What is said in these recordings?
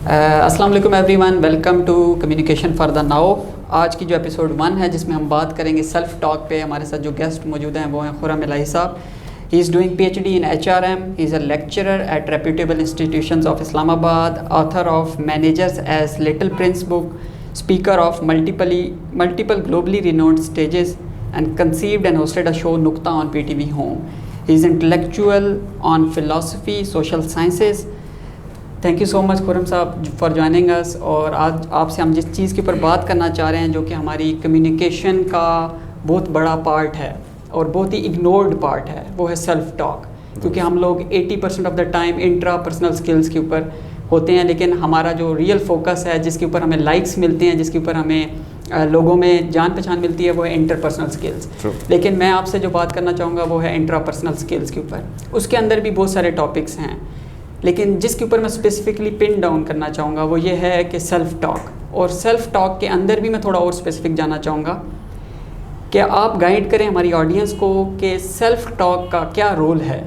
السلام علیکم everyone, welcome to communication for the now. آج کی جو ایپیسوڈ 1 ہے جس میں ہم بات کریں گے سیلف ٹاک پہ. ہمارے ساتھ جو گیسٹ موجود ہیں وہ ہیں خرم الہی صاحب. He is doing PhD in ڈی ان HRM. He is a lecturer at reputable institutions of Islamabad, author of managers as little prince book, speaker of multiple globally renowned stages and conceived and hosted a show Nukta on PTV Home. He is intellectual on philosophy, social sciences. Thank you so much خرم صاحب for joining us. اور آج آپ سے ہم جس چیز کے اوپر بات کرنا چاہ رہے ہیں جو کہ ہماری کمیونیکیشن کا بہت بڑا پارٹ ہے اور بہت ہی اگنورڈ پارٹ ہے, وہ ہے سیلف ٹاک. کیونکہ ہم لوگ 80% of the time intra personal skills کے اوپر ہوتے ہیں, لیکن ہمارا جو ریئل فوکس ہے, جس کے اوپر ہمیں لائکس ملتے ہیں, جس کے اوپر ہمیں لوگوں میں جان پہچان ملتی ہے, وہ ہے انٹر پرسنل اسکلس. لیکن میں آپ سے جو بات کرنا چاہوں گا وہ ہے انٹرا پرسنل اسکلس کے اوپر. اس کے اندر بھی بہت سارے ٹاپکس ہیں, لیکن جس کے اوپر میں اسپیسیفکلی پن ڈاؤن کرنا چاہوں گا وہ یہ ہے کہ سیلف ٹاک. اور سیلف ٹاک کے اندر بھی میں تھوڑا اور اسپیسیفک جانا چاہوں گا کہ آپ گائیڈ کریں ہماری آڈینس کو کہ سیلف ٹاک کا کیا رول ہے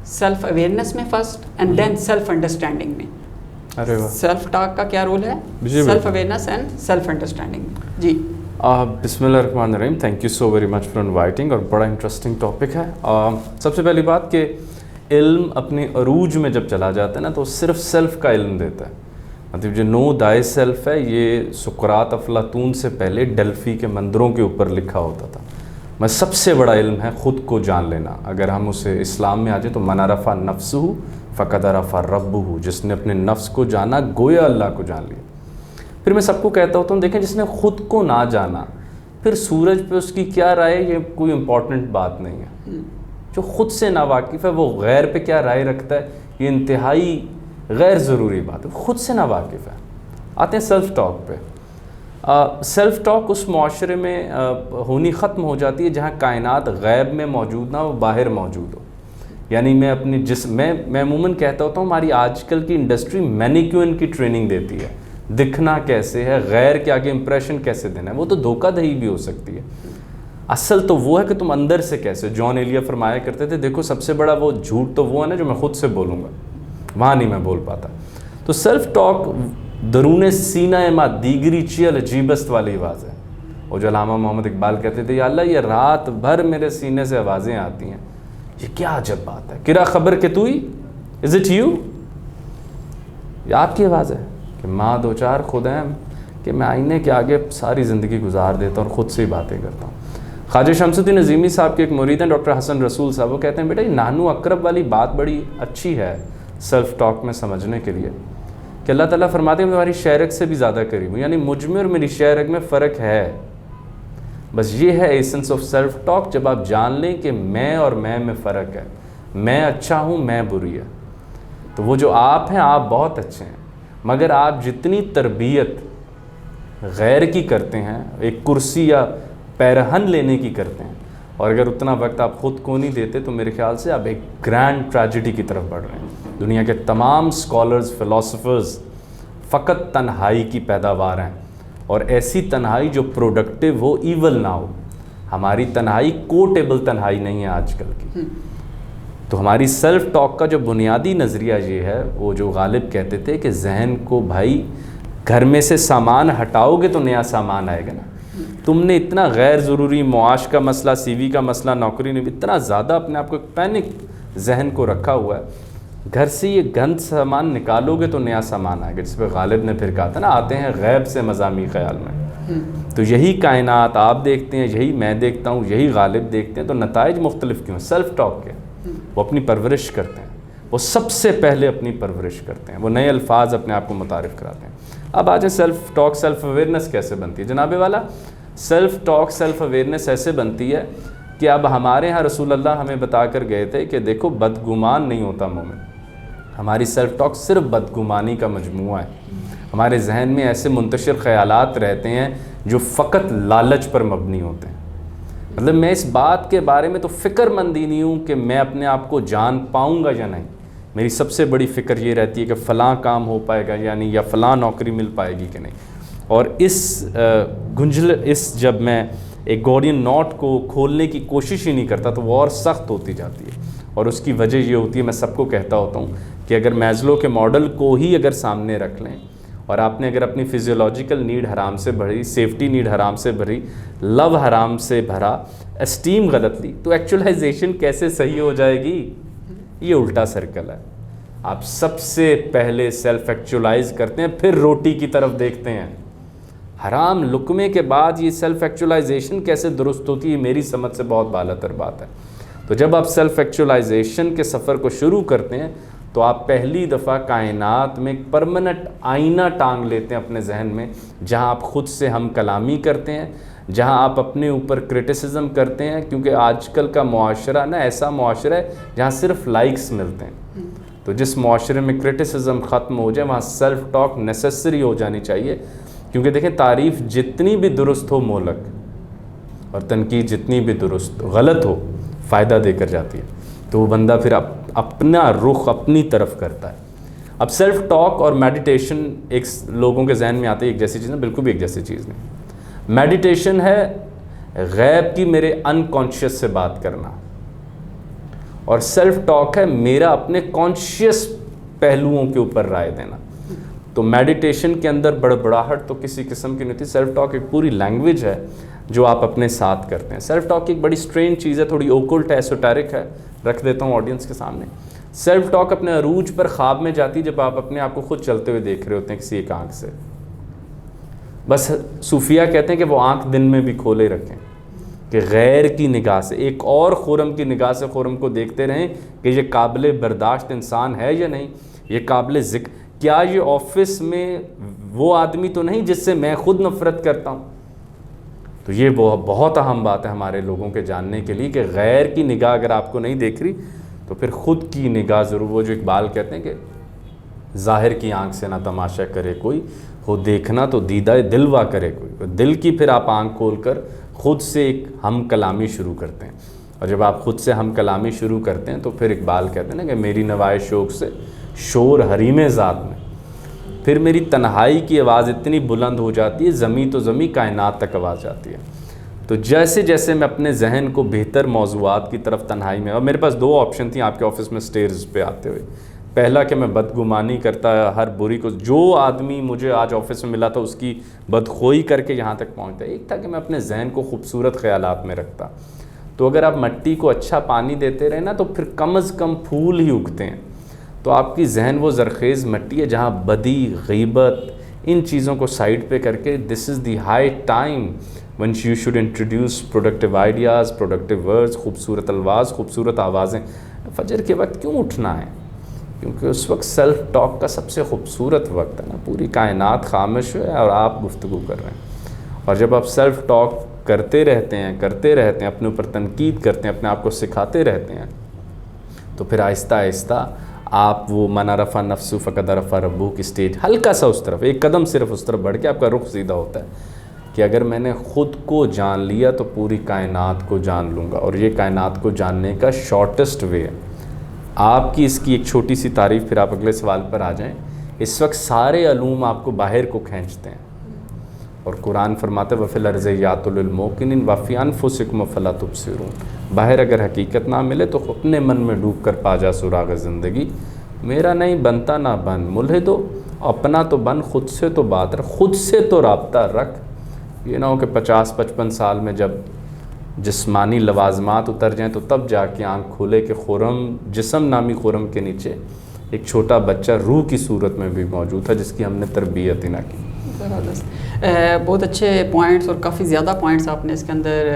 سیلف اویئرنیس میں first, and then self understanding میں. سیلف ٹاک کا کیا رول ہے self awareness and self understanding میں؟ جی بسم اللہ الرحمن الرحیم. Thank you so very much for inviting, اور بڑا انٹرسٹنگ ٹاپک ہے. سب سے پہلی بات کہ علم اپنے عروج میں جب چلا جاتا ہے نا تو صرف سیلف کا علم دیتا ہے. مطلب جو نو دائی سیلف ہے یہ سقراط افلاطون سے پہلے ڈیلفی کے مندروں کے اوپر لکھا ہوتا تھا. میں سب سے بڑا علم ہے خود کو جان لینا. اگر ہم اسے اسلام میں آ جائیں تو من عرف نفسہ فقد عرف ربہ, جس نے اپنے نفس کو جانا گویا اللہ کو جان لیا. پھر میں سب کو کہتا ہوتا ہوں دیکھیں جس نے خود کو نہ جانا پھر سورج پہ اس کی کیا رائے یہ کوئی امپورٹنٹ بات نہیں ہے. جو خود سے ناواقف ہے وہ غیر پہ کیا رائے رکھتا ہے یہ انتہائی غیر ضروری بات ہے. خود سے ناواقف ہے. آتے ہیں سیلف ٹاک پہ. سیلف ٹاک اس معاشرے میں ہونی ختم ہو جاتی ہے جہاں کائنات غیب میں موجود نہ ہو, باہر موجود ہو. یعنی میں اپنی میں عموماً کہتا ہوتا ہوں ہماری آج کل کی انڈسٹری مینیکیون کی ٹریننگ دیتی ہے, دکھنا کیسے ہے, غیر کے آگے امپریشن کیسے دینا ہے. وہ تو دھوکہ دہی بھی ہو سکتی ہے. اصل تو وہ ہے کہ تم اندر سے کیسے. جان ایلیا فرمایا کرتے تھے دیکھو سب سے بڑا وہ جھوٹ تو وہ ہے نا جو میں خود سے بولوں گا, وہاں نہیں میں بول پاتا. تو سیلف ٹاک درون سینہ ما دیگری چیل عجیبست والی آواز ہے. وہ جو علامہ محمد اقبال کہتے تھے یا اللہ یہ رات بھر میرے سینے سے آوازیں آتی ہیں, یہ کیا عجب بات ہے. کرا خبر کہ تو ہی از اٹ یو, یہ آپ کی آواز ہے کہ ماں دو چار خود ہیں کہ میں آئینے کے آگے ساری زندگی گزار دیتا ہوں اور خود سے ہی باتیں کرتا ہوں. خواجہ شمس الدین عظیمی صاحب کے ایک مرید ہیں ڈاکٹر حسن رسول صاحب, وہ کہتے ہیں بیٹا یہ نانو اقرب والی بات بڑی اچھی ہے سیلف ٹاک میں سمجھنے کے لیے کہ اللہ تعالیٰ فرماتے ہیں تمہاری شہرک سے بھی زیادہ قریب ہوں. یعنی مجھ میں اور میری شہرک میں فرق ہے, بس یہ ہے ایسنس آف سیلف ٹاک. جب آپ جان لیں کہ میں اور میں فرق ہے, میں اچھا ہوں میں بری ہے, تو وہ جو آپ ہیں آپ بہت اچھے ہیں, مگر آپ جتنی تربیت غیر کی کرتے ہیں ایک کرسی یا پیرہن لینے کی کرتے ہیں, اور اگر اتنا وقت آپ خود کو نہیں دیتے تو میرے خیال سے آپ ایک گرینڈ ٹریجڈی کی طرف بڑھ رہے ہیں. دنیا کے تمام سکالرز فلاسفرز فقط تنہائی کی پیداوار ہیں, اور ایسی تنہائی جو پروڈکٹیو ہو, ایول نہ ہو. ہماری تنہائی کوٹیبل تنہائی نہیں ہے آج کل کی. تو ہماری سیلف ٹاک کا جو بنیادی نظریہ یہ ہے, وہ جو غالب کہتے تھے کہ ذہن کو بھائی گھر میں سے سامان ہٹاؤ گے تو نیا سامان آئے گا نا. تم نے اتنا غیر ضروری معاش کا مسئلہ, سی وی کا مسئلہ, نوکری نے اتنا زیادہ اپنے آپ کو ایک پینک ذہن کو رکھا ہوا ہے. گھر سے یہ گند سامان نکالو گے تو نیا سامان آئے گا. جس پہ غالب نے پھر کہا تھا نا آتے ہیں غیب سے مضامی خیال میں. تو یہی کائنات آپ دیکھتے ہیں, یہی میں دیکھتا ہوں, یہی غالب دیکھتے ہیں, تو نتائج مختلف کیوں ہیں سیلف ٹاک کے. وہ اپنی پرورش کرتے ہیں, وہ سب سے پہلے اپنی پرورش کرتے ہیں, وہ نئے الفاظ اپنے آپ کو متعارف کراتے ہیں. اب آ جائیں سیلف ٹاک سیلف اویئرنیس کیسے بنتی ہے. جناب والا سیلف ٹاک سیلف اویئرنیس ایسے بنتی ہے کہ اب ہمارے ہاں رسول اللہ ہمیں بتا کر گئے تھے کہ دیکھو بدگمان نہیں ہوتا مومن. ہماری سیلف ٹاک صرف بدگمانی کا مجموعہ ہے. ہمارے ذہن میں ایسے منتشر خیالات رہتے ہیں جو فقط لالچ پر مبنی ہوتے ہیں. مطلب میں اس بات کے بارے میں تو فکر مند ہی نہیں ہوں کہ میں اپنے آپ کو جان پاؤں گا یا نہیں. میری سب سے بڑی فکر یہ رہتی ہے کہ فلاں کام ہو پائے گا یا نہیں, یا فلاں نوکری مل پائے گی کہ نہیں. اور اس جب میں ایک گورڈین ناٹ کو کھولنے کی کوشش ہی نہیں کرتا تو وہ اور سخت ہوتی جاتی ہے. اور اس کی وجہ یہ ہوتی ہے, میں سب کو کہتا ہوتا ہوں کہ اگر میزلو کے ماڈل کو ہی اگر سامنے رکھ لیں اور آپ نے اگر اپنی فزیولوجیکل نیڈ حرام سے بھری, سیفٹی نیڈ حرام سے بھری, لو حرام سے بھرا, اسٹیم غلط لی, تو ایکچولائزیشن کیسے صحیح ہو جائے گی؟ یہ الٹا سرکل ہے. آپ سب سے پہلے سیلف ایکچولائز کرتے ہیں, پھر روٹی کی طرف دیکھتے ہیں. حرام لقمے کے بعد یہ سیلف ایکچولائزیشن کیسے درست ہوتی ہے, میری سمجھ سے بہت بالا تر بات ہے. تو جب آپ سیلف ایکچولائزیشن کے سفر کو شروع کرتے ہیں تو آپ پہلی دفعہ کائنات میں ایک پرماننٹ آئینہ ٹانگ لیتے ہیں اپنے ذہن میں, جہاں آپ خود سے ہم کلامی کرتے ہیں, جہاں آپ اپنے اوپر کرٹیسزم کرتے ہیں. کیونکہ آج کل کا معاشرہ نا ایسا معاشرہ ہے جہاں صرف لائکس ملتے ہیں. تو جس معاشرے میں کرٹیسزم ختم ہو جائے وہاں سیلف ٹاک نیسیسری ہو جانی چاہیے. کیونکہ دیکھیں, تعریف جتنی بھی درست ہو مولک, اور تنقید جتنی بھی درست غلط ہو فائدہ دے کر جاتی ہے. تو وہ بندہ پھر اپنا رخ اپنی طرف کرتا ہے. اب سیلف ٹاک اور میڈیٹیشن ایک لوگوں کے ذہن میں آتے ہیں ایک جیسی چیز ہے, بالکل بھی ایک جیسی چیز نہیں. میڈیٹیشن ہے غیب کی میرے انکانشیس سے بات کرنا, اور سیلف ٹاک ہے میرا اپنے کانشیس پہلوؤں کے اوپر رائے دینا. تو میڈیٹیشن کے اندر بڑبڑاہٹ تو کسی قسم کی نہیں ہوتی. سیلف ٹاک ایک پوری لینگویج ہے جو آپ اپنے ساتھ کرتے ہیں. سیلف ٹاک ایک بڑی اسٹرینج چیز ہے, تھوڑی اوکلٹ ہے, ایسوٹیرک ہے, رکھ دیتا ہوں آڈینس کے سامنے. سیلف ٹاک اپنے عروج پر خواب میں جاتی جب آپ اپنے آپ کو خود چلتے ہوئے دیکھ رہے ہوتے ہیں کسی ایک آنکھ سے. بس صوفیہ کہتے ہیں کہ وہ آنکھ دن میں بھی کھولے رکھیں, کہ غیر کی نگاہ سے, ایک اور خرم کی نگاہ سے خرم کو دیکھتے رہیں کہ یہ قابل برداشت انسان ہے یا نہیں, یہ قابل ذکر, کیا یہ آفس میں وہ آدمی تو نہیں جس سے میں خود نفرت کرتا ہوں. تو یہ بہت اہم بات ہے ہمارے لوگوں کے جاننے کے لیے کہ غیر کی نگاہ اگر آپ کو نہیں دیکھ رہی تو پھر خود کی نگاہ ضرور. وہ جو اقبال کہتے ہیں کہ ظاہر کی آنکھ سے نہ تماشا کرے کوئی, ہو دیکھنا تو دیدہ دل وا کرے کوئی. دل کی پھر آپ آنکھ کھول کر خود سے ایک ہم کلامی شروع کرتے ہیں. اور جب آپ خود سے ہم کلامی شروع کرتے ہیں تو پھر اقبال کہتے ہیں نا کہ میری نوائے شوق سے شور حریم ذات میں, پھر میری تنہائی کی آواز اتنی بلند ہو جاتی ہے زمیں تو زمیں کائنات تک آواز جاتی ہے. تو جیسے جیسے میں اپنے ذہن کو بہتر موضوعات کی طرف تنہائی میں, اور میرے پاس 2 آپشن تھیں آپ کے آفس میں سٹیئرز پہ آتے ہوئے. پہلا کہ میں بدگمانی کرتا ہر بری کو, جو آدمی مجھے آج آفس میں ملا تھا اس کی بدخوئی کر کے یہاں تک پہنچتا. ایک تھا کہ میں اپنے ذہن کو خوبصورت خیالات میں رکھتا. تو اگر آپ مٹی کو اچھا پانی دیتے رہے نا تو پھر کم از کم پھول ہی اگتے ہیں. تو آپ کی ذہن وہ زرخیز مٹی ہے جہاں بدی, غیبت, ان چیزوں کو سائڈ پہ کر کے this is the high time when you should introduce productive ideas, productive words, خوبصورت الفاظ, خوبصورت آوازیں. فجر کے وقت کیوں اٹھنا ہے؟ کیونکہ اس وقت سیلف ٹاک کا سب سے خوبصورت وقت ہے نا. پوری کائنات خاموش ہے اور آپ گفتگو کر رہے ہیں. اور جب آپ سیلف ٹاک کرتے رہتے ہیں اپنے اوپر تنقید کرتے ہیں, اپنے آپ کو سکھاتے رہتے ہیں, تو پھر آہستہ آہستہ آپ وہ من عرف نفسہ فقد عرف ربہ کی سٹیج ہلکا سا اس طرف, ایک قدم صرف اس طرف بڑھ کے آپ کا رخ سیدھا ہوتا ہے کہ اگر میں نے خود کو جان لیا تو پوری کائنات کو جان لوں گا. اور یہ کائنات کو جاننے کا شارٹسٹ وے ہے. آپ کی اس کی ایک چھوٹی سی تعریف, پھر آپ اگلے سوال پر آ جائیں. اس وقت سارے علوم آپ کو باہر کو کھینچتے ہیں, اور قرآن فرماتا ہے وَفِي الْأَرْضِ آیَاتٌ لِلْمُوقِنِينَ وَفِي أَنفُسِكُمْ أَفَلَا تُبْصِرُونَ. باہر اگر حقیقت نہ ملے تو اپنے من میں ڈوب کر پا جا سراغ زندگی. میرا نہیں بنتا نہ بن, ملحدو اپنا تو بن, خود سے تو بات رکھ, خود سے تو رابطہ رکھ. یہ نہ ہو کہ 50-55 سال میں جب جسمانی لوازمات اتر جائیں تو تب جا کے آنکھ کھولے کہ خرم, جسم نامی خرم کے نیچے ایک چھوٹا بچہ روح کی صورت میں بھی موجود تھا جس کی ہم نے تربیت ہی نہ کی. بہت اچھے پوائنٹس اور کافی زیادہ پوائنٹس آپ نے اس کے اندر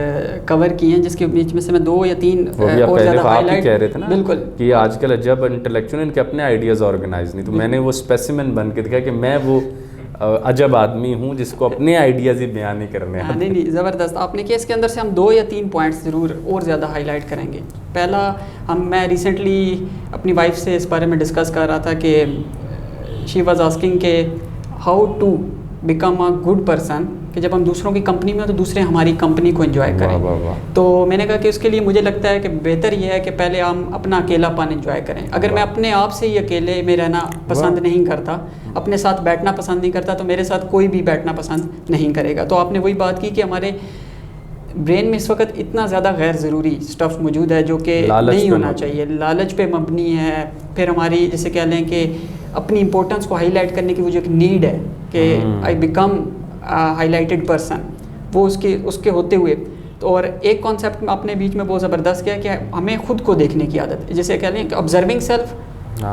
کور کیے ہیں, جس کے بیچ میں سے میں 2 یا 3 اور زیادہ ہائی لائٹ. کہہ رہے تھے نا بالکل کہ آج کل جب انٹلیکچوئل ان کے اپنے آئیڈیاز آرگنائز نہیں, تو میں نے وہ اسپیسیمن بن کے دکھایا کہ میں وہ عجب آدمی ہوں جس کو اپنے آئیڈیاز ہی بیان نہیں کرنے ہیں. نہیں زبردست آپ نے کیا. اس کے اندر سے ہم 2 یا 3 پوائنٹس ضرور اور زیادہ ہائی لائٹ کریں گے. پہلا, میں ریسنٹلی اپنی وائف سے اس بارے میں ڈسکس کر رہا تھا کہ شی واز آسکنگ کہ how to become a good person, کہ جب ہم دوسروں کی کمپنی میں ہوں تو دوسرے ہماری کمپنی کو انجوائے کریں. تو میں نے کہا کہ اس کے لیے مجھے لگتا ہے کہ بہتر یہ ہے کہ پہلے ہم اپنا اکیلا پن انجوائے کریں. اگر میں اپنے آپ سے ہی اکیلے میں رہنا پسند نہیں کرتا, اپنے ساتھ بیٹھنا پسند نہیں کرتا, تو میرے ساتھ کوئی بھی بیٹھنا پسند نہیں کرے گا. تو آپ نے وہی بات کی کہ ہمارے برین میں اس وقت اتنا زیادہ غیر ضروری سٹف موجود ہے جو کہ نہیں ہونا چاہیے, لالچ پہ مبنی ہے. پھر ہماری جیسے کہہ لیں کہ اپنی امپورٹنس کو ہائی لائٹ کرنے کی وہ جو ایک نیڈ ہے کہ آئی بیکم ہائی لائٹڈ پرسن، وہ اس کے ہوتے ہوئے. تو اور ایک کانسیپٹ میں اپنے بیچ میں بہت زبردست کیا کہ ہمیں خود کو دیکھنے کی عادت، جسے کہتے ہیں کہ آبزرونگ سیلف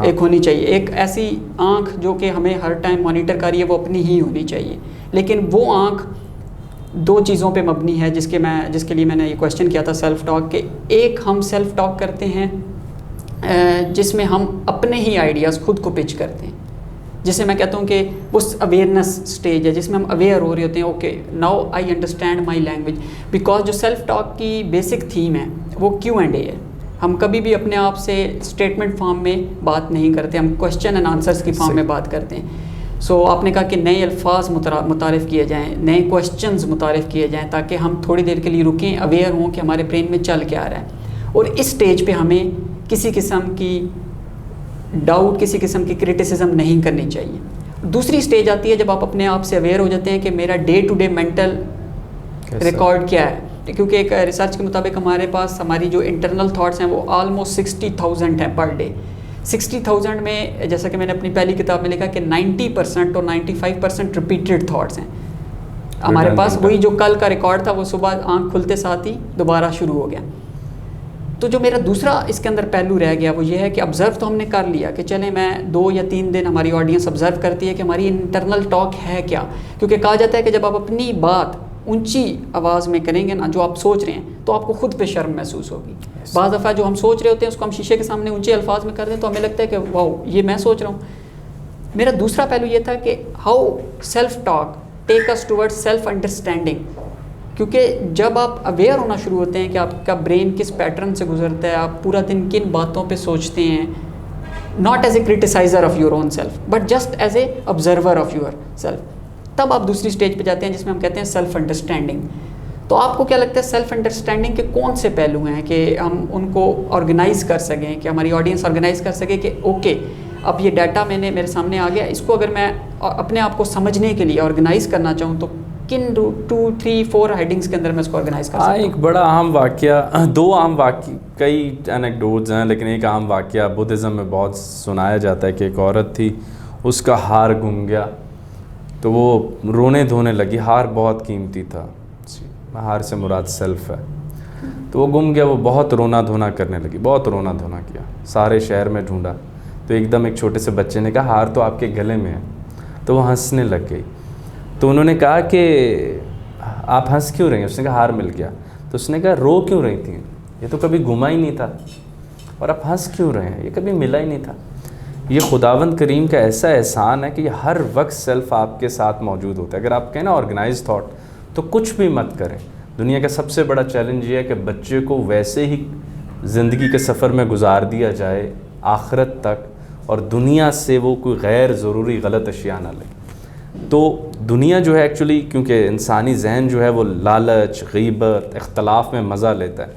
ایک ہونی چاہیے. ایک ایسی آنکھ جو کہ ہمیں ہر ٹائم مانیٹر کر رہی ہے، وہ اپنی ہی ہونی چاہیے. لیکن وہ آنکھ دو چیزوں پہ مبنی ہے جس کے لیے میں نے یہ کویشچن کیا تھا سیلف ٹاک کہ ایک ہم سیلف ٹاک کرتے ہیں جس میں ہم اپنے ہی آئیڈیاز خود کو پچ کرتے ہیں، جسے میں کہتا ہوں کہ اس اویئرنیس سٹیج ہے جس میں ہم اویئر ہو رہے ہوتے ہیں. Okay now I understand my language. Because جو سیلف ٹاک کی بیسک تھیم ہے وہ Q&A ہے. ہم کبھی بھی اپنے آپ سے اسٹیٹمنٹ فارم میں بات نہیں کرتے، ہم کویشچن اینڈ آنسرس کی فارم میں بات کرتے ہیں. سو آپ نے کہا کہ نئے الفاظ متعارف کیے جائیں، نئے کویشچنز متعارف کیے جائیں تاکہ ہم تھوڑی دیر کے لیے رکیں، اویئر ہوں کہ ہمارے برین میں چل کے آ رہا ہے. اور اس سٹیج پہ ہمیں کسی قسم کی ڈاؤٹ، کسی قسم کی کرٹیسزم نہیں کرنی چاہیے. دوسری سٹیج آتی ہے جب آپ اپنے آپ سے اویئر ہو جاتے ہیں کہ میرا day to day mental record کیا ہے. کیونکہ ایک ریسرچ کے مطابق ہمارے پاس ہماری جو انٹرنل تھاٹس ہیں وہ آلموسٹ 60,000 ہیں پر ڈے. 60,000 میں جیسا کہ میں نے اپنی پہلی کتاب میں لکھا کہ 90% اور 95% ریپیٹڈ تھاٹس ہیں ہمارے پاس. وہی جو کل کا ریکارڈ تھا وہ صبح آنکھ کھلتے ساتھ ہی دوبارہ شروع ہو گیا. تو جو میرا دوسرا اس کے اندر پہلو رہ گیا وہ یہ ہے کہ آبزرو تو ہم نے کر لیا کہ چلیں میں 2 یا 3 دن ہماری آڈینس آبزرو کرتی ہے کہ ہماری انٹرنل ٹاک ہے کیا. کیونکہ کہا جاتا ہے کہ جب آپ اپنی بات اونچی آواز میں کریں گے نا، جو آپ سوچ رہے ہیں، تو آپ کو خود پہ شرم محسوس ہوگی. بعض دفعہ جو ہم سوچ رہے ہوتے ہیں اس کو ہم شیشے کے سامنے اونچے الفاظ میں کر دیں تو ہمیں لگتا ہے کہ واو یہ میں سوچ رہا ہوں. میرا دوسرا پہلو یہ تھا کہ how self talk take us toward self understanding. کیونکہ جب آپ اویئر ہونا شروع ہوتے ہیں کہ آپ کا برین کس پیٹرن سے گزرتا ہے، آپ پورا دن کن باتوں پہ سوچتے ہیں، not as a criticizer of your own self but just as a observer of your self, تب آپ دوسری سٹیج پہ جاتے ہیں جس میں ہم کہتے ہیں سیلف انڈرسٹینڈنگ. تو آپ کو کیا لگتا ہے سیلف انڈرسٹینڈنگ کے کون سے پہلو ہیں کہ ہم ان کو آرگنائز کر سکیں، کہ ہماری آڈینس آرگنائز کر سکے کہ اوکے اب یہ ڈیٹا میرے سامنے آ گیا، اس کو اگر میں اپنے آپ کو سمجھنے کے لیے آرگنائز کرنا چاہوں تو کن 2, 3, 4 ہیڈنگس کے اندر میں اس کو آرگنائز کر سکتا ہوں؟ ایک بڑا عام واقعہ، 2 عام واقع، کئی اینیکڈوٹس ہیں لیکن ایک عام واقعہ بدھزم میں بہت سنایا جاتا ہے کہ ایک عورت تھی، اس کا ہار گم گیا تو وہ رونے دھونے لگی. ہار بہت قیمتی تھا، ہار سے مراد سیلف ہے. تو وہ گم گیا، وہ بہت رونا دھونا کرنے لگی، بہت رونا دھونا کیا، سارے شہر میں ڈھونڈا. تو ایک دم ایک چھوٹے سے بچے نے کہا ہار تو آپ کے گلے میں ہے. تو وہ ہنسنے لگ گئی. تو انہوں نے کہا کہ آپ ہنس کیوں رہی ہیں؟ اس نے کہا ہار مل گیا. تو اس نے کہا رو کیوں رہی تھیں؟ یہ تو کبھی گما ہی نہیں تھا. اور آپ ہنس کیوں رہے ہیں؟ یہ کبھی ملا ہی نہیں تھا. یہ خداوند کریم کا ایسا احسان ہے کہ یہ ہر وقت سیلف آپ کے ساتھ موجود ہوتا ہے. اگر آپ کہیں نا آرگنائز تھاٹ تو کچھ بھی مت کریں. دنیا کا سب سے بڑا چیلنج یہ ہے کہ بچے کو ویسے ہی زندگی کے سفر میں گزار دیا جائے آخرت تک، اور دنیا سے وہ کوئی غیر ضروری غلط اشیاء نہ لے. تو دنیا جو ہے ایکچولی، کیونکہ انسانی ذہن جو ہے وہ لالچ، غیبت، اختلاف میں مزہ لیتا ہے،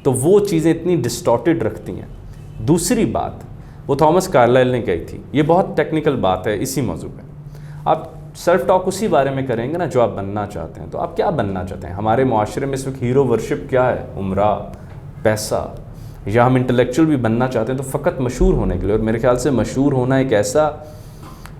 تو وہ چیزیں اتنی ڈسٹارٹڈ رکھتی ہیں. دوسری بات وہ تھامس کارلائل نے کہی تھی، یہ بہت ٹیکنیکل بات ہے اسی موضوع پہ. آپ سیلف ٹاک اسی بارے میں کریں گے نا جو آپ بننا چاہتے ہیں. تو آپ کیا بننا چاہتے ہیں؟ ہمارے معاشرے میں اس وقت ہیرو ورشپ کیا ہے؟ عمرہ، پیسہ. یا ہم انٹلیکچوئل بھی بننا چاہتے ہیں تو فقط مشہور ہونے کے لیے. اور میرے خیال سے مشہور ہونا ایک ایسا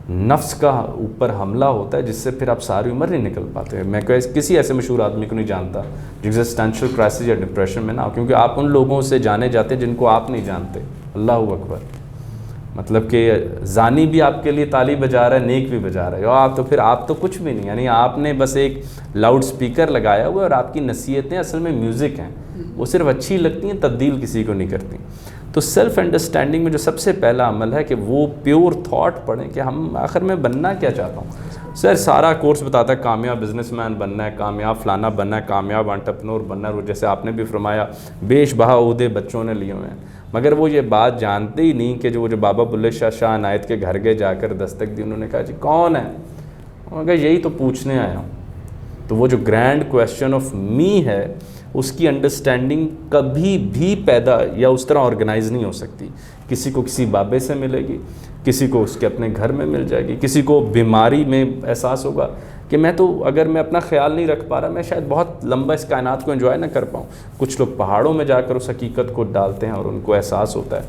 نفس کا اوپر حملہ ہوتا ہے جس سے پھر آپ ساری عمر نہیں نکل پاتے. میں کسی ایسے مشہور آدمی کو نہیں جانتا جو ایگزسٹینشیل کرائسس یا ڈپریشن میں نہ ہو، کیونکہ آپ ان لوگوں سے جانے جاتے ہیں جن کو آپ نہیں جانتے. اللہ اکبر. مطلب کہ زانی بھی آپ کے لیے تالی بجا رہا ہے، نیک بھی بجا رہا ہے، اور آپ تو کچھ بھی نہیں. یعنی آپ نے بس ایک لاؤڈ سپیکر لگایا ہوا ہے اور آپ کی نصیحتیں اصل میں میوزک ہیں، وہ صرف اچھی لگتی ہیں، تبدیل کسی کو نہیں کرتی. تو سیلف انڈرسٹینڈنگ میں جو سب سے پہلا عمل ہے کہ وہ پیور تھاٹ پڑھیں کہ ہم آخر میں بننا کیا چاہتا ہوں. سر سارا کورس بتاتا ہے کامیاب بزنس مین بننا ہے، کامیاب فلانا بننا ہے، کامیاب انٹرپرینور بننا ہے. وہ جیسے آپ نے بھی فرمایا بیش بہا عہدے بچوں نے لیے ہوئے ہیں، مگر وہ یہ بات جانتے ہی نہیں کہ جو بابا بلے شاہ عنایت کے گھر گئے، جا کر دستک دی، انہوں نے کہا جی کون ہے؟ انہوں نے کہا یہی تو پوچھنے آیا ہوں. تو وہ جو گرینڈ کویسچن آف می ہے اس کی انڈرسٹینڈنگ کبھی بھی پیدا یا اس طرح آرگنائز نہیں ہو سکتی. کسی کو کسی بابے سے ملے گی، کسی کو اس کے اپنے گھر میں مل جائے گی، کسی کو بیماری میں احساس ہوگا کہ میں تو اگر میں اپنا خیال نہیں رکھ پا رہا میں شاید بہت لمبا اس کائنات کو انجوائے نہ کر پاؤں. کچھ لوگ پہاڑوں میں جا کر اس حقیقت کو ڈالتے ہیں اور ان کو احساس ہوتا ہے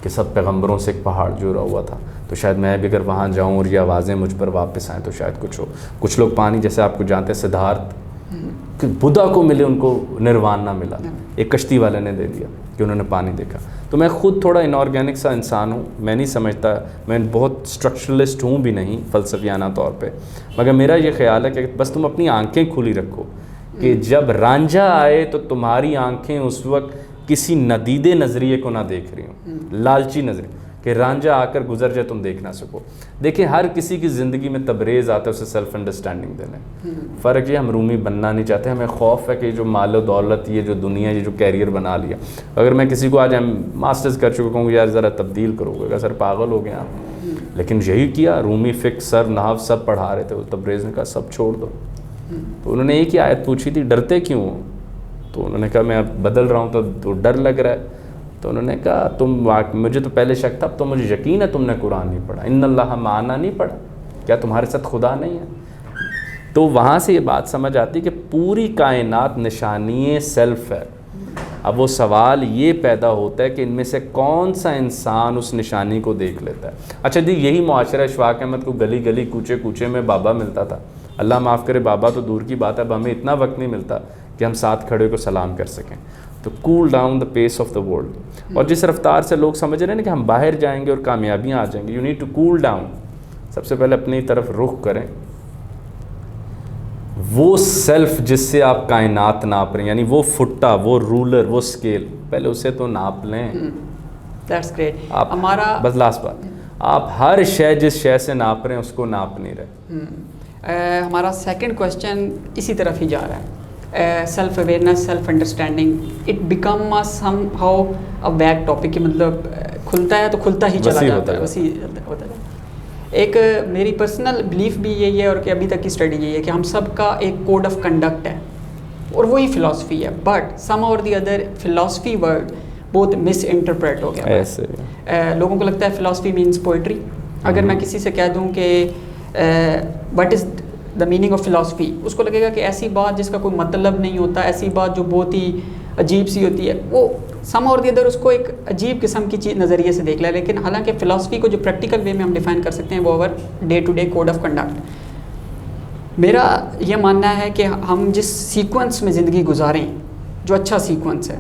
کہ سب پیغمبروں سے ایک پہاڑ جڑا ہوا تھا. تو شاید میں بھی اگر وہاں جاؤں اور یہ آوازیں مجھ پر واپس آئیں تو شاید کچھ ہو. کچھ لوگ پانی, جیسے آپ کو جانتے ہیں سدھارتھ, کہ بدھا کو ملے ان کو نروان نہ ملا, ایک کشتی والے نے دے دیا کہ انہوں نے پانی دیکھا. تو میں خود تھوڑا انآرگینک سا انسان ہوں, میں نہیں سمجھتا, میں بہت اسٹرکچرلسٹ ہوں بھی نہیں فلسفیانہ طور پہ, مگر میرا یہ خیال ہے کہ بس تم اپنی آنکھیں کھلی رکھو کہ جب رانجھا آئے تو تمہاری آنکھیں اس وقت کسی ندیدے نظریے کو نہ دیکھ رہی ہوں, لالچی نظریے, کہ رانجھا آ کر گزر جائے تم دیکھ نہ سکو. دیکھیں ہر کسی کی زندگی میں تبریز آتا ہے اسے سیلف انڈرسٹینڈنگ دینے. فرق یہ ہم رومی بننا نہیں چاہتے, ہمیں خوف ہے کہ جو مال و دولت, یہ جو دنیا, یہ جو کیریئر بنا لیا, اگر میں کسی کو آج ماسٹرز کر چکا ہوں یار ذرا تبدیل کرو گے, سر پاگل ہو گئے آپ, لیکن یہی کیا, رومی فقہ سر نحو سب پڑھا رہے تھے, تبریز نے کہا سب چھوڑ دو. تو انہوں نے ایک ہی آیت پوچھی تھی, ڈرتے کیوں ہو؟ تو انہوں نے کہا میں اب بدل رہا ہوں تو ڈر لگ رہا ہے. تو انہوں نے کہا مجھے تو پہلے شک تھا, اب تو مجھے یقین ہے تم نے قرآن نہیں پڑھا, ان اللہ معنا نہیں پڑھا, کیا تمہارے ساتھ خدا نہیں ہے؟ تو وہاں سے یہ بات سمجھ آتی کہ پوری کائنات نشانی سیلف ہے. اب وہ سوال یہ پیدا ہوتا ہے کہ ان میں سے کون سا انسان اس نشانی کو دیکھ لیتا ہے. اچھا جی, یہی معاشرہ اشفاق احمد کو گلی گلی کوچے کوچے میں بابا ملتا تھا, اللہ معاف کرے بابا تو دور کی بات ہے, اب ہمیں اتنا وقت نہیں ملتا کہ ہم ساتھ کھڑے کو سلام کر سکیں. تو cool down the pace of the world. اور جس رفتار سے لوگ سمجھ رہے ہیں نا کہ ہم باہر جائیں گے اور کامیابیاں آ جائیں گے, you need to cool down. سب سے پہلے اپنی طرف رخ کریں, وہ سیلف جس سے آپ کائنات ناپ رہے ہیں, یعنی وہ فٹا, وہ رولر, وہ اسکیل, پہلے اسے تو ناپ لیں. That's great. آپ ہمارا بس لاسٹ بات, آپ ہر شے جس شے سے ناپ رہے ہیں اس کو ناپ نہیں رہے. ہمارا سیکنڈ کویسچن اسی طرف ہی جا رہا ہے, self awareness, self understanding, it become some how a wig topic, کہ مطلب کھلتا ہے تو کھلتا ہی چلا جاتا ہے, وسیع ہوتا ہے. ایک میری پرسنل بلیف بھی یہی ہے, اور کہ ابھی تک کی اسٹڈی یہی ہے کہ ہم سب کا ایک کوڈ آف کنڈکٹ ہے, اور وہی فلاسفی ہے, بٹ سم اور دی ادر فلاسفی ورڈ بہت مس انٹرپریٹ ہو گیا ہے. لوگوں کو لگتا ہے فلاسفی مینس پوئٹری. اگر میں کسی سے کہہ دوں کہ what is the meaning of philosophy, اس کو لگے گا کہ ایسی بات جس کا کوئی مطلب نہیں ہوتا, ایسی بات جو بہت ہی عجیب سی ہوتی ہے, وہ سم اور دی ادر اس کو ایک عجیب قسم کی چیز نظریے سے دیکھ لیں. لیکن حالانکہ فلاسفی کو جو پریکٹیکل وے میں ہم ڈیفائن کر سکتے ہیں وہ over day to day code of conduct. میرا یہ ماننا ہے کہ ہم جس سیکوینس میں زندگی گزاریں, جو اچھا سیکوینس ہے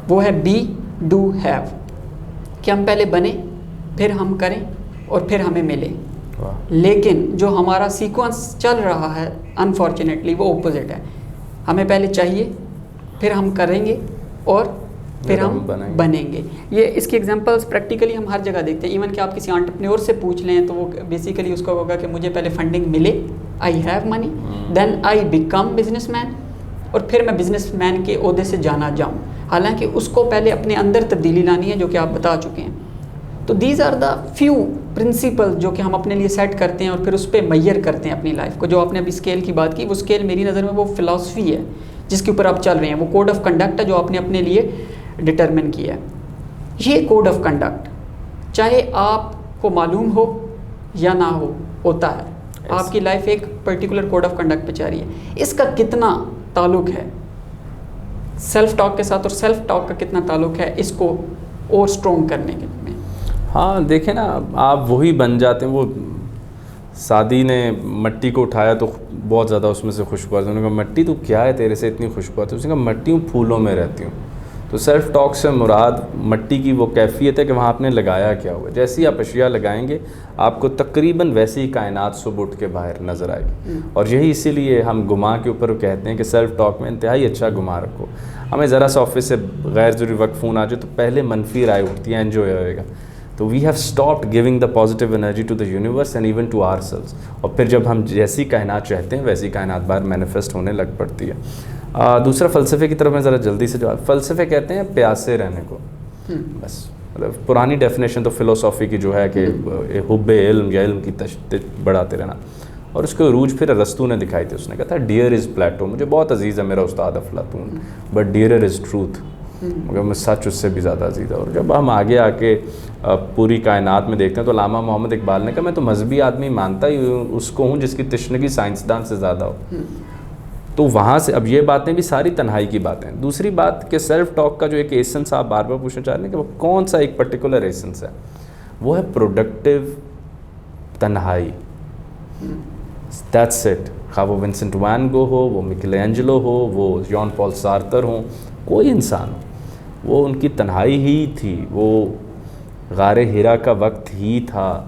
وہ ہے بی ڈو ہیو, کہ ہم پہلے بنیں, پھر ہم کریں, اور پھر ہمیں ملے. لیکن جو ہمارا سیکوینس چل رہا ہے انفارچونیٹلی وہ اپوزٹ ہے. ہمیں پہلے چاہیے, پھر ہم کریں گے, اور پھر ہم بنیں گے. یہ اس کی ایگزامپلس پریکٹیکلی ہم ہر جگہ دیکھتے ہیں. ایون کہ آپ کسی انٹرپرینور سے پوچھ لیں تو وہ بیسیکلی اس کو ہوگا کہ مجھے پہلے فنڈنگ ملے, I have money, then I become businessman, اور پھر میں بزنس مین کے عہدے سے جانا جاؤں. حالانکہ اس کو پہلے اپنے اندر تبدیلی لانی ہے, جو کہ آپ بتا چکے ہیں. تو these are the few principle جو کہ ہم اپنے لیے سیٹ کرتے ہیں, اور پھر اس پہ میئر کرتے ہیں اپنی لائف کو. جو آپ نے ابھی اسکیل کی بات کی, وہ اسکیل میری نظر میں وہ فلاسفی ہے جس کے اوپر آپ چل رہے ہیں, وہ کوڈ آف کنڈکٹ ہے جو آپ نے اپنے لیے ڈٹرمن کیا ہے. یہ کوڈ آف کنڈکٹ چاہے آپ کو معلوم ہو یا نہ ہو, ہوتا ہے. آپ کی لائف ایک پرٹیکولر کوڈ آف کنڈکٹ پہ چل رہی ہے. اس کا کتنا تعلق ہے سیلف ٹاک کے ساتھ, اور سیلف ٹاک کا کتنا تعلق ہے اس کو اور اسٹرانگ کرنے کے میں؟ ہاں دیکھیں نا, آپ وہی بن جاتے ہیں. وہ سعدی نے مٹی کو اٹھایا تو بہت زیادہ اس میں سے خوشبو آتی ہے. انہوں نے کہا مٹی تو کیا ہے تیرے سے اتنی خوشبو آتی ہے؟ اس نے کہا مٹی ہوں پھولوں میں رہتی ہوں. تو سیلف ٹاک سے مراد مٹی کی وہ کیفیت ہے کہ وہاں آپ نے لگایا کیا ہوا. جیسی آپ اشیاء لگائیں گے آپ کو تقریباً ویسی ہی کائنات صبح اٹھ کے باہر نظر آئے گی. اور یہی اسی لیے ہم گماں کے اوپر کہتے ہیں کہ سیلف ٹاک میں انتہائی اچھا گماں رکھو. ہمیں ذرا سا آفس سے غیر ضروری وقت فون آ جائے تو پہلے منفی رائے اٹھتی ہے, انجوائے ہوئے گا. تو we have stopped giving the positive energy to the universe and even to ourselves. اور پھر جب ہم جیسی کائنات چاہتے ہیں ویسی کائنات باہر مینیفیسٹ ہونے لگ پڑتی ہے. دوسرا فلسفے کی طرف میں ذرا جلدی سے جواب. فلسفے کہتے ہیں پیاسے رہنے کو. بس مطلب پرانی ڈیفینیشن تو فلسفی کی جو ہے کہ حب علم یا علم کی تشدد بڑھاتے رہنا, اور اس کو عروج پھر ارسطو نے دکھائی تھی. اس نے کہا تھا ڈیئر از پلیٹو. مجھے بہت عزیز ہے میرا استاد افلاطون, بٹ ڈیئرر از ٹروتھ. مگر میں سچ اس سے بھی زیادہ عزیز ہے. اور جب ہم آگے آ کے پوری کائنات میں دیکھتے ہیں تو علامہ محمد اقبال نے کہا میں تو مذہبی آدمی مانتا ہی اس کو ہوں جس کی تشنگی سائنسدان سے زیادہ ہو. تو وہاں سے اب یہ باتیں بھی ساری تنہائی کی باتیں ہیں. دوسری بات کہ سیلف ٹاک کا جو ایک ایسنس آپ بار بار پوچھنا چاہ رہے ہیں کہ وہ کون سا ایک پرٹیکولر ایسنس ہے, وہ ہے پروڈکٹیو تنہائی. That's it. خواہ وہ ونسنٹ وین گو ہو, وہ میکل اینجلو ہو, وہ جان پال سارتر ہوں, کوئی انسان ہو, وہ ان کی تنہائی ہی تھی. وہ غار ہیرا کا وقت ہی تھا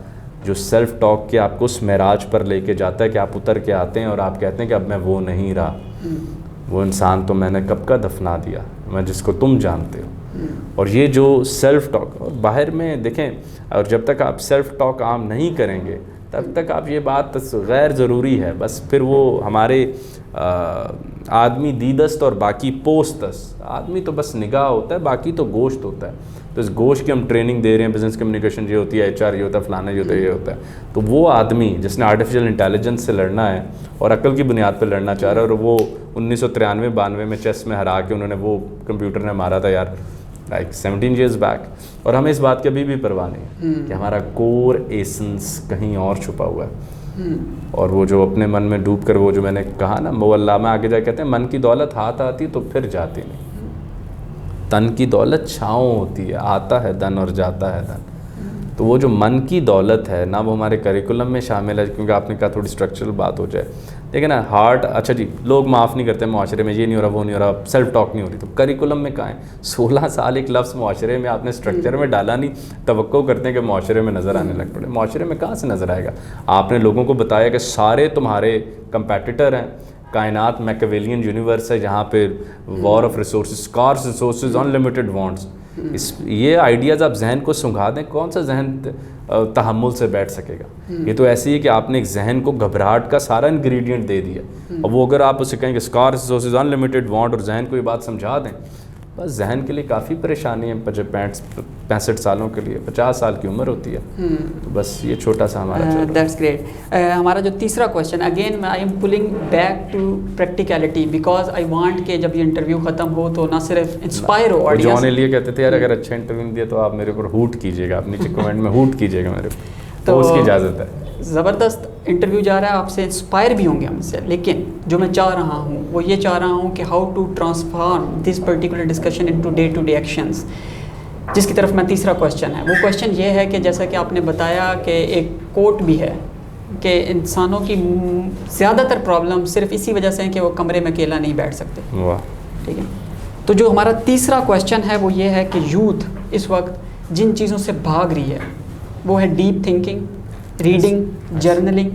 جو سیلف ٹاک کے آپ کو اس معراج پر لے کے جاتا ہے کہ آپ اتر کے آتے ہیں اور آپ کہتے ہیں کہ اب میں وہ نہیں رہا, وہ انسان تو میں نے کب کا دفنا دیا, میں جس کو تم جانتے ہو. اور یہ جو سیلف ٹاک, اور باہر میں دیکھیں, اور جب تک آپ سیلف ٹاک عام نہیں کریں گے تب تک آپ یہ بات غیر ضروری ہے, بس پھر وہ ہمارے آدمی دیدست اور باقی پوستست. آدمی تو بس نگاہ ہوتا ہے, باقی تو گوشت ہوتا ہے. تو اس گوشت کی ہم ٹریننگ دے رہے ہیں, بزنس کمیونیکیشن یہ ہوتی ہے, HR یہ ہوتا ہے, فلانا یہ ہوتا ہے, یہ ہوتا ہے. تو وہ آدمی جس نے آرٹیفیشیل انٹیلیجنس سے لڑنا ہے اور عقل کی بنیاد پہ لڑنا چاہ رہا ہے, اور وہ 1993-92 میں چیس میں ہرا کے انہوں نے وہ کمپیوٹر نے مارا تھا یار, لائک 17 ایئرز بیک, اور ہمیں اس بات کی ابھی بھی پرواہ نہیں ہے کہ ہمارا کور ایسنس کہیں اور چھپا ہوا ہے. اور وہ جو اپنے من میں ڈوب کر, وہ جو میں نے کہا نا, وہ علامہ آگے جا کے کہتے ہیں من کی دولت ہاتھ آتی تو پھر جاتی نہیں, تن کی دولت چھاؤں ہوتی ہے, آتا ہے دن اور جاتا ہے دن. تو وہ جو من کی دولت ہے نا, وہ ہمارے کریکولم میں شامل ہے, کیونکہ آپ نے کہا تھوڑی اسٹرکچرل بات ہو جائے. دیکھیں نا, ہارٹ, اچھا جی لوگ معاف نہیں کرتے معاشرے میں, یہ نہیں ہو رہا, وہ نہیں ہو رہا, سیلف ٹاک نہیں ہو رہی, تو کریکولم میں کہاں ہے؟ 16 سال ایک لفظ معاشرے میں آپ نے اسٹرکچر میں ڈالا نہیں, توقع کرتے ہیں کہ معاشرے میں نظر آنے لگ پڑے. معاشرے میں کہاں سے نظر آئے گا؟ آپ نے لوگوں کو بتایا کہ سارے تمہارے کمپیٹیٹر ہیں, کائنات میکیویلین یونیورس ہے جہاں پہ war of resources, scarce resources, unlimited wants. یہ آئیڈیاز آپ ذہن کو سنگھا دیں, کون سا ذہن تحمل سے بیٹھ سکے گا؟ یہ تو ایسی ہے کہ آپ نے ایک ذہن کو گھبراہٹ کا سارا انگریڈینٹ دے دیا. اور وہ اگر آپ اسے کہیں کہ اسکار ریسورسز, ان لمیٹڈ وانٹ, اور ذہن کو یہ بات سمجھا دیں, بس ذہن کے لیے کافی پریشانی ہے. 65 سالوں کے لیے 50 سال کی عمر ہوتی ہے. تو بس یہ چھوٹا سا ہمارا. That's great. ہمارا جو تیسرا question, again I am pulling back to practicality, because I want کہ جب یہ انٹرویو ختم ہو تو نہ صرف انسپائر ہو آڈینس. جون ایلیے کہتے تھے یار اگر اچھا انٹرویو دیا تو آپ میرے اوپر ہوٹ کیجیے گا, آپ نیچے کمنٹ میں ہوٹ کیجیے گا میرے اوپر, تو اس کی اجازت ہے. زبردست انٹرویو جا رہا ہے, آپ سے انسپائر بھی ہوں گے ہم سے, لیکن جو میں چاہ رہا ہوں وہ یہ چاہ رہا ہوں کہ how to transform this particular discussion into day to day actions, جس کی طرف میں تیسرا کویشچن ہے. وہ کویشچن یہ ہے کہ جیسا کہ آپ نے بتایا کہ ایک کوٹ بھی ہے کہ انسانوں کی زیادہ تر پرابلم صرف اسی وجہ سے ہیں کہ وہ کمرے میں اکیلا نہیں بیٹھ سکتے. ٹھیک ہے, تو جو ہمارا تیسرا کویشچن ہے وہ یہ ہے کہ یوتھ اس وقت جن چیزوں سے بھاگ رہی ہے وہ ہے ڈیپ تھنکنگ, ریڈنگ, جرنلنگ,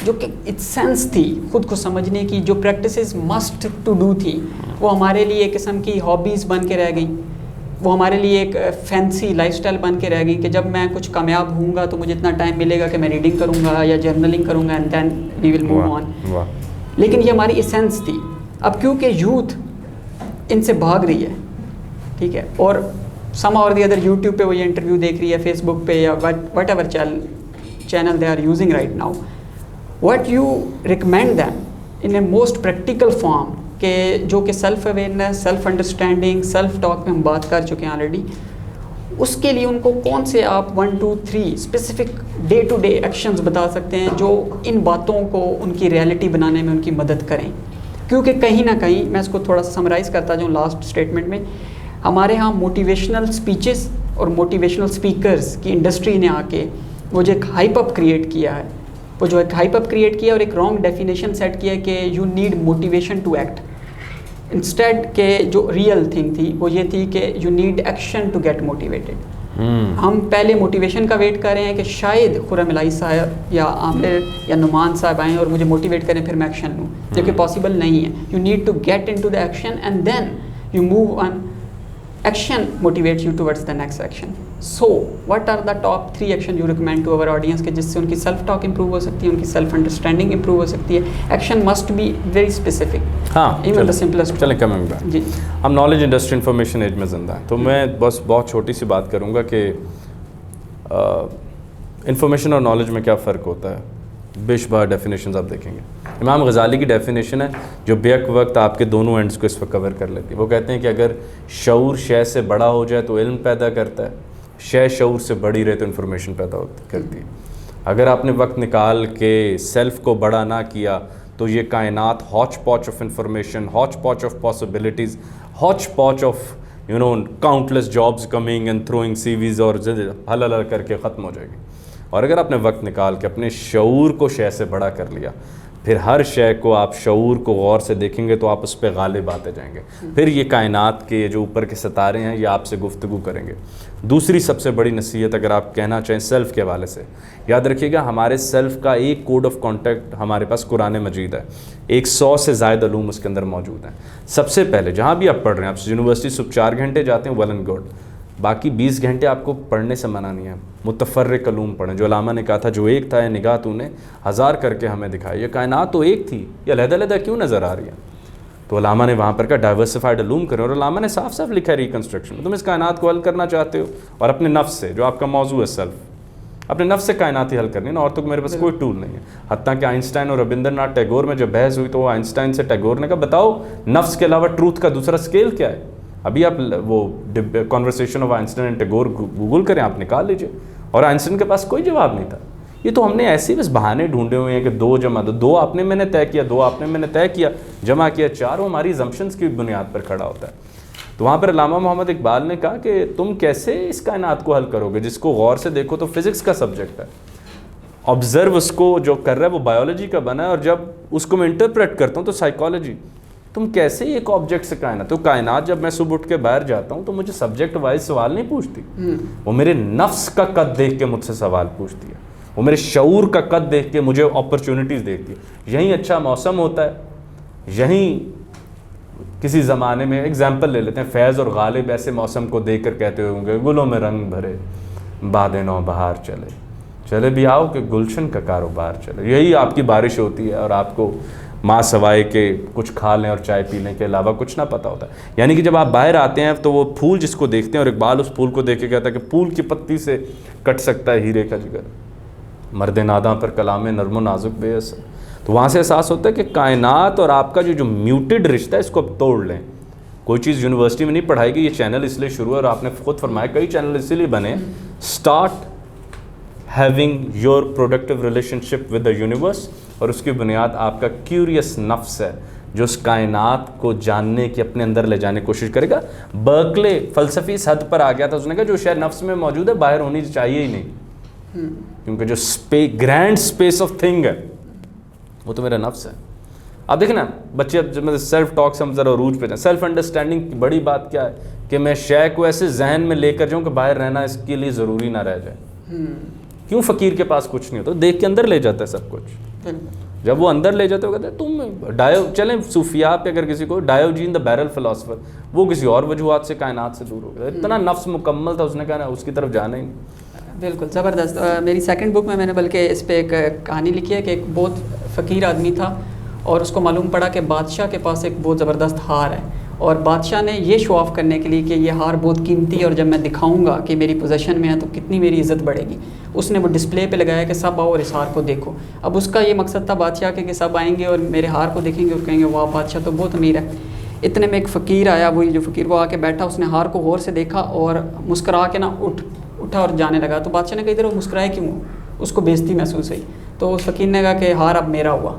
جو کہ سینس تھی خود کو سمجھنے کی, جو پریکٹسز مسٹ ٹو ڈو تھی, وہ ہمارے لیے ایک قسم کی ہابیز بن کے رہ گئیں. وہ ہمارے لیے ایک فینسی لائف سٹائل بن کے رہ گئی کہ جب میں کچھ کامیاب ہوں گا تو مجھے اتنا ٹائم ملے گا کہ میں ریڈنگ کروں گا یا جرنلنگ کروں گا, and then we will move on. لیکن یہ ہماری ایسنس تھی. اب کیونکہ یوتھ ان سے بھاگ رہی ہے, ٹھیک ہے, اور سم اور دی ادر یوٹیوب پہ وہ یہ انٹرویو دیکھ رہی ہے, فیس بک پہ یا what ever channel they are using right now, what you recommend them in a most practical form کہ جو کہ self awareness, self understanding, self talk میں ہم بات کر چکے ہیں آلریڈی, اس کے لیے ان کو کون سے آپ 1 2 3 specific day to day actions بتا سکتے ہیں جو ان باتوں کو ان کی ریئلٹی بنانے میں ان کی مدد کریں؟ کیونکہ کہیں نہ کہیں میں اس کو تھوڑا سا سمرائز کرتا جاؤں لاسٹ اسٹیٹمنٹ میں, ہمارے ہاں موٹیویشنل اسپیچز اور موٹیویشنل اسپیکرز کی انڈسٹری نے آ کے وہ جو ایک ہائپ اپ کریٹ کیا ہے, وہ جو ایک ہائپ اپ کریٹ کیا اور ایک رانگ ڈیفینیشن سیٹ کیا کہ you need motivation to act, instead کہ جو ریئل تھنگ تھی وہ یہ تھی کہ you need action to get motivated. ہم پہلے موٹیویشن کا ویٹ کر رہے ہیں کہ شاید خرم الہی صاحب یا عامر یا نعمان صاحب آئیں اور مجھے موٹیویٹ کریں پھر میں ایکشن لوں, جو کہ پاسبل نہیں ہے. You need to get into the action and then you move on. Action motivates you towards the next action. So, what are the top 3 action you recommend to our audience کہ جس سے ان کی self talk improve ہو سکتی ہے, ان کی self understanding improve ہو سکتی ہے. Action must be very specific. ہاں, even the simplest. چلیں کمنگ بیک. جی, ہم نالج انڈسٹری انفارمیشن ایج میں زندہ ہیں, تو میں بس بہت چھوٹی سی بات کروں گا کہ انفارمیشن اور نالج میں کیا فرق ہوتا ہے. بے شمار ڈیفینیشنز آپ دیکھیں گے. امام غزالی کی ڈیفینیشن ہے جو بیک وقت آپ کے دونوں اینڈز کو اس وقت کور کر لیتی ہے. وہ کہتے ہیں کہ اگر شعور شے سے بڑا ہو جائے تو علم پیدا کرتا ہے, شے شعور سے بڑی رہے تو انفارمیشن پیدا کرتی ہے. اگر آپ نے وقت نکال کے سیلف کو بڑا نہ کیا تو یہ کائنات hotchpotch of information, hotchpotch of possibilities, hotchpotch of you know countless jobs coming and throwing CVs اور ہل ہل کر کے ختم ہو جائے گی. اور اگر آپ نے وقت نکال کے اپنے شعور کو شے سے بڑا کر لیا, پھر ہر شے کو آپ شعور کو غور سے دیکھیں گے تو آپ اس پہ غالب آتے جائیں گے. پھر یہ کائنات کے جو اوپر کے ستارے ہیں یہ آپ سے گفتگو کریں گے. دوسری سب سے بڑی نصیحت اگر آپ کہنا چاہیں سیلف کے حوالے سے, یاد رکھیے گا ہمارے سیلف کا ایک کوڈ آف کانٹیکٹ ہمارے پاس قرآن مجید ہے. 100 سے زائد علوم اس کے اندر موجود ہیں. سب سے پہلے جہاں بھی آپ پڑھ رہے ہیں, آپ یونیورسٹی صبح 4 گھنٹے جاتے ہیں, ویل اینڈ گڈ, باقی 20 گھنٹے آپ کو پڑھنے سے منع نہیں ہے. متفرق علوم پڑھیں. جو علامہ نے کہا تھا جو ایک تھا یہ نگاہ تو نے 1000 کر کے ہمیں دکھائی. یہ کائنات تو ایک تھی, یہ علیحدہ علیحدہ کیوں نظر آ رہی ہے؟ تو علامہ نے وہاں پر کہا ڈائیورسفائڈ علوم کریں. اور علامہ نے صاف صاف لکھا ہے ریکنسٹرکشن. تم اس کائنات کو حل کرنا چاہتے ہو اور اپنے نفس سے, جو آپ کا موضوع ہے سیلف, اپنے نفس سے کائنات ہی حل کرنی ہے نا, اور تو میرے پاس کوئی ٹول نہیں ہے. حتیٰ کہ آئنسٹائن اور ربندر ناتھ ٹیگور میں جب بحث ہوئی تو وہ آئنسٹائن سے ٹیگور نے کہا بتاؤ نفس کے علاوہ ٹروتھ کا دوسرا اسکیل کیا ہے؟ ابھی آپ وہ conversation of Einstein and Tagore Google کریں, آپ نکال لیجئے. اور آئنسٹائن کے پاس کوئی جواب نہیں تھا. یہ تو ہم نے ایسے ہی بس بہانے ڈھونڈے ہوئے ہیں کہ 2 جمع 2 آپ نے میں نے طے کیا, 2 آپ نے میں نے طے کیا, جمع کیا 4, وہ ہماری زمپشنز کی بنیاد پر کھڑا ہوتا ہے. تو وہاں پر علامہ محمد اقبال نے کہا کہ تم کیسے اس کائنات کو حل کرو گے جس کو غور سے دیکھو تو فزکس کا سبجیکٹ ہے, آبزرو اس کو جو کر رہا ہے وہ بایولوجی کا بنا ہے, اور جب اس کو میں انٹرپریٹ کرتا ہوں تو سائیکالوجی. تم کیسے ایک آبجیکٹ سے کائنات, تو کائنات جب میں صبح اٹھ کے باہر جاتا ہوں تو مجھے سبجیکٹ وائز سوال نہیں پوچھتی, وہ میرے نفس کا قد دیکھ کے مجھ سے سوال پوچھتی ہے, وہ میرے شعور کا قد دیکھ کے مجھے اپرچونٹیز دیتی ہے. یہیں اچھا موسم ہوتا ہے, یہیں کسی زمانے میں ایگزامپل لے لیتے ہیں, فیض اور غالب ایسے موسم کو دیکھ کر کہتے ہوں گے گلوں میں رنگ بھرے باد نو بہار چلے, چلے بھی آؤ کہ گلشن کا کاروبار چلے. یہی آپ کی بارش ہوتی ہے اور آپ کو ماں سوائے کہ کچھ کھا لیں اور چائے پینے کے علاوہ کچھ نہ پتہ ہوتا ہے. یعنی کہ جب آپ باہر آتے ہیں تو وہ پھول جس کو دیکھتے ہیں, اور اقبال اس پھول کو دیکھ کے کہتا ہے کہ پھول کی پتی سے کٹ سکتا ہے ہیرے کا جگر, مرد ناداں پر کلام نرم و نازک بے اثر. تو وہاں سے احساس ہوتا ہے کہ کائنات اور آپ کا جو میوٹڈ رشتہ ہے اس کو اب توڑ لیں. کوئی چیز یونیورسٹی میں نہیں پڑھائی گئی. یہ چینل اس لیے شروع ہے, اور آپ نے خود فرمایا کئی چینل اسی لیے بنے, start having your productive relation ship with the universe. اور اس کی بنیاد آپ کا کیوریس نفس ہے جو اس کائنات کو جاننے کی اپنے اندر لے جانے کی کوشش کرے گا. برکلے فلسفی اس حد پر آ گیا تھا, اس نے کہا جو شاید نفس میں موجود ہے باہر ہونی چاہیے ہی نہیں, کیونکہ جو گرینڈ اسپیس آف تھنگ ہے وہ تو میرا نفس ہے. آپ دیکھیں نا بچے, اب جب سیلف ٹاک سے ہم ذرا عروج پہ جائیں, سیلف انڈرسٹینڈنگ کی بڑی بات کیا ہے کہ میں شے کو ایسے ذہن میں لے کر جاؤں کہ باہر رہنا اس کے لیے ضروری نہ رہ جائے. کیوں فقیر کے پاس کچھ نہیں ہوتا, دیکھ کے اندر لے جاتا ہے سب کچھ. جب وہ اندر لے جاتے ہو کہتے ہیں تم چلیں صوفیاء پہ اگر کسی کو ڈایوجین دا بیرل فلاسفر, وہ کسی اور وجوہات سے کائنات سے دور ہو گیا, اتنا نفس مکمل تھا, اس نے کہا اس کی طرف جانا ہی نہیں. بالکل زبردست. میری سیکنڈ بک میں نے بلکہ اس پہ ایک کہانی لکھی ہے کہ ایک بہت فقیر آدمی تھا اور اس کو معلوم پڑا کہ بادشاہ کے پاس ایک بہت زبردست ہار ہے, اور بادشاہ نے یہ شو آف کرنے کے لیے کہ یہ ہار بہت قیمتی ہے اور جب میں دکھاؤں گا کہ میری پوزیشن میں ہے تو کتنی میری عزت بڑھے گی, اس نے وہ ڈسپلے پہ لگایا کہ سب آؤ اور اس ہار کو دیکھو. اب اس کا یہ مقصد تھا بادشاہ کے کہ سب آئیں گے اور میرے ہار کو دیکھیں گے اور کہیں گے واہ بادشاہ تو بہت امیر ہے. اتنے میں ایک فقیر آیا, وہی جو فقیر وہ آ کے بیٹھا, اس نے ہار کو غور سے دیکھا اور مسکرا کے نا اٹھا اور جانے لگا. تو بادشاہ نے کہا ادھر وہ مسکرائے کیوں, اس کو بےزتی محسوس ہوئی. تو اس فقیر نے کہا کہ ہار اب میرا ہوا.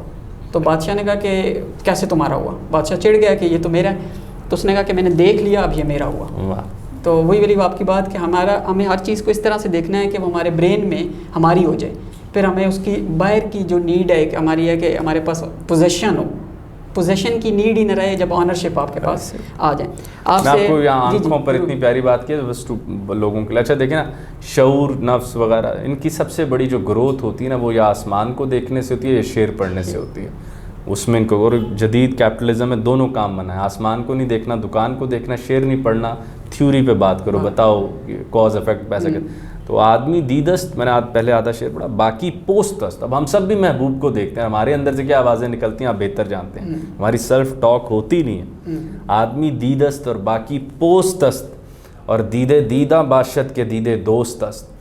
تو بادشاہ نے کہا کہ کیسے تمہارا ہوا؟ بادشاہ چڑھ گیا کہ یہ تو میرا ہے. تو اس نے کہا کہ میں نے دیکھ لیا اب یہ میرا ہوا. تو وہی والی آپ کی بات کہ ہمیں ہر چیز کو اس طرح سے دیکھنا ہے کہ وہ ہمارے برین میں ہماری ہو جائے. پھر ہمیں اس کی باہر کی جو نیڈ ہے کہ ہماری ہے کہ ہمارے پاس پوزیشن ہو, پوزیشن کی نیڈ ہی نہ رہے جب آنرشپ آپ کے پاس آ جائے. میں آپ کو یہاں آنکھوں پر اتنی پیاری بات کی ہے بس لوگوں کے لیے. اچھا دیکھیں نا, شعور, نفس وغیرہ, ان کی سب سے بڑی جو گروتھ ہوتی ہے نا وہ یا آسمان کو دیکھنے سے ہوتی ہے یا شعر پڑھنے سے ہوتی ہے. اس میں اور جدید کیپٹلزم میں دونوں کام بنا ہے, آسمان کو نہیں دیکھنا, دکان کو دیکھنا, شعر نہیں پڑھنا, تھیوری پہ بات کرو, بتاؤ کاز افیکٹ پیسے کے. تو آدمی دیدست, میں نے پہلے آدھا شعر پڑھا, باقی پوستست. اب ہم سب بھی محبوب کو دیکھتے ہیں, ہمارے اندر سے کیا آوازیں نکلتی ہیں آپ بہتر جانتے ہیں, ہماری سیلف ٹاک ہوتی نہیں ہے. آدمی دیدست اور باقی پوستست, اور دیدے دیدہ باشد کے دیدے دوستست.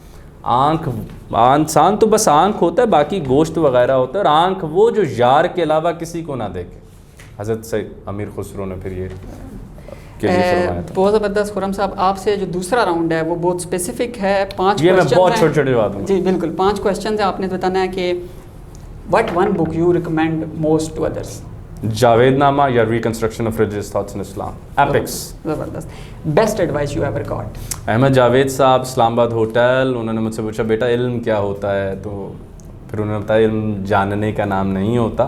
آنکھ, انسان تو بس آنکھ ہوتا ہے, باقی گوشت وغیرہ ہوتا ہے, اور آنکھ وہ جو یار کے علاوہ کسی کو نہ دیکھے. حضرت سید امیر خسرو نے پھر یہ بہت زبردست. خرم صاحب آپ سے جو دوسرا راؤنڈ ہے وہ بہت اسپیسیفک ہے, 5 یہ میں بہت چھوٹے چھوٹے بات ہوں. جی بالکل, 5 کویشچنز ہیں. آپ نے بتانا ہے کہ what one book you recommend most to others. Javid Nama یا reconstruction of religious thoughts in Islam. Apex. زبردست. Best advice you ever got. Ahmad Javed صاحب اسلام آباد ہوٹل, انہوں نے مجھ سے پوچھا بیٹا علم کیا ہوتا ہے, تو پھر انہوں نے بتایا علم جاننے کا نام نہیں ہوتا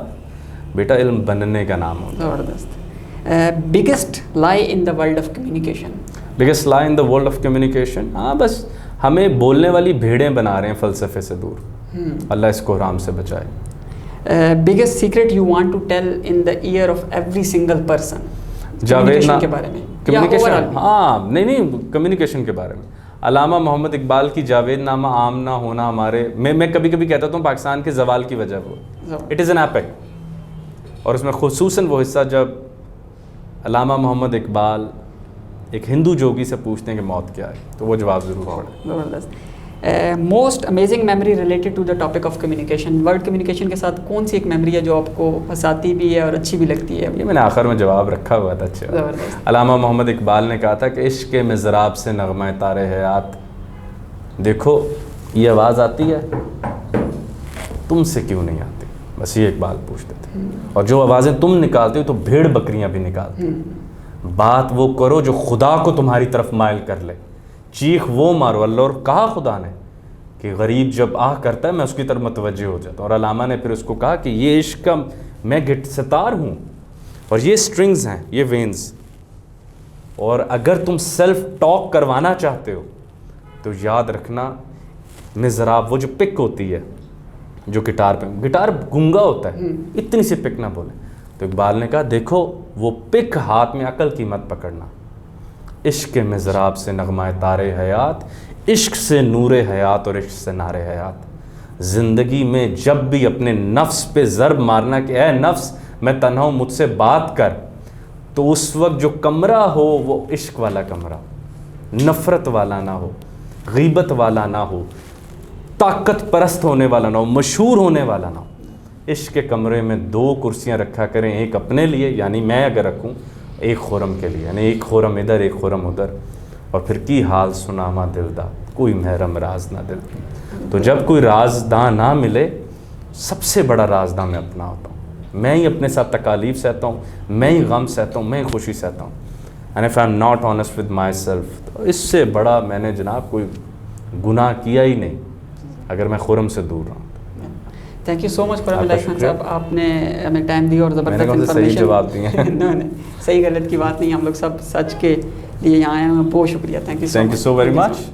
بیٹا, علم بننے کا نام ہوتا ہے. زبردست. Biggest lie in the world of communication. Biggest lie in the world of communication, ہاں بس ہمیں بولنے والی بھیڑیں بنا رہے ہیں فلسفے سے دور. اللہ اس کو حرام سے بچائے. Biggest secret you want to tell in the ear of every single person. Javed کے بارے میں. کمیونیکیشن, ہاں نہیں کمیونیکیشن کے بارے میں. علامہ محمد اقبال کی جاوید نامہ عام نہ ہونا ہمارے, میں کبھی کبھی کہتا ہوں پاکستان کے زوال کی وجہ وہ. It is an epic. اور اس میں خصوصاً وہ حصہ جب علامہ محمد اقبال ایک ہندو جوگی سے پوچھتے ہیں کہ موت کیا ہے, تو وہ جواب ضرور پڑے. زبردست. Most amazing memory related to the topic of communication. Word communication کے ساتھ کون سی ایک میموری ہے جو آپ کو ہنساتی بھی ہے اور اچھی بھی لگتی ہے؟ یہ میں نے آخر میں جواب رکھا ہوا تھا. اچھا, علامہ محمد اقبال نے کہا تھا کہ عشق کے مضراب سے نغمہ تارے حیات, دیکھو یہ آواز آتی ہے تم سے کیوں نہیں آتی, بس یہ اقبال پوچھتے تھے. اور جو آوازیں تم نکالتے ہو تو بھیڑ بکریاں بھی نکالتی. بات وہ کرو جو خدا کو تمہاری طرف مائل کر لے, چیخ وہ مارو. اللہ اور کہا خدا نے کہ غریب جب آہ کرتا ہے میں اس کی طرف متوجہ ہو جاتا ہوں. اور علامہ نے پھر اس کو کہا کہ یہ عشق کا میں گٹ ستار ہوں اور یہ سٹرنگز ہیں, یہ وینز. اور اگر تم سیلف ٹاک کروانا چاہتے ہو تو یاد رکھنا مضراب, وہ جو پک ہوتی ہے جو گٹار پہ, گٹار گونگا ہوتا ہے, اتنی سی پک نہ بولے. تو اقبال نے کہا دیکھو وہ پک ہاتھ میں عقل کی مت پکڑنا. عشق کے مضراب سے نغمہ تارے حیات, عشق سے نور حیات اور عشق سے نار حیات. زندگی میں جب بھی اپنے نفس پہ ضرب مارنا کہ اے نفس میں تنہا ہوں مجھ سے بات کر, تو اس وقت جو کمرہ ہو وہ عشق والا کمرہ, نفرت والا نہ ہو, غیبت والا نہ ہو, طاقت پرست ہونے والا نہ ہو, مشہور ہونے والا نہ ہو. عشق کے کمرے میں 2 کرسیاں رکھا کریں, ایک اپنے لیے یعنی میں اگر رکھوں, ایک خرم کے لیے یعنی ایک خرم ادھر ایک خرم ادھر. اور پھر کی حال سناما دلدا, کوئی محرم راز نہ دل. تو جب کوئی رازداں نہ ملے, سب سے بڑا رازداں میں اپنا ہوتا ہوں. میں ہی اپنے ساتھ تکالیف سہتا ہوں, میں ہی غم سہتا ہوں, میں ہی خوشی سہتا ہوں. And if I am not honest with my self, تو اس سے بڑا میں نے جناب کوئی گناہ کیا ہی نہیں اگر میں خرم سے دور رہا ہوں. Thank you so much for Usman صاحب, آپ نے ہمیں ٹائم دیا اور زبردست انفارمیشن. صحیح جواب دیے ہیں. نہیں صحیح غلط کی بات نہیں, ہم لوگ سب سچ کے لیے یہاں آئے ہیں. بہت شکریہ. Thank you so very much.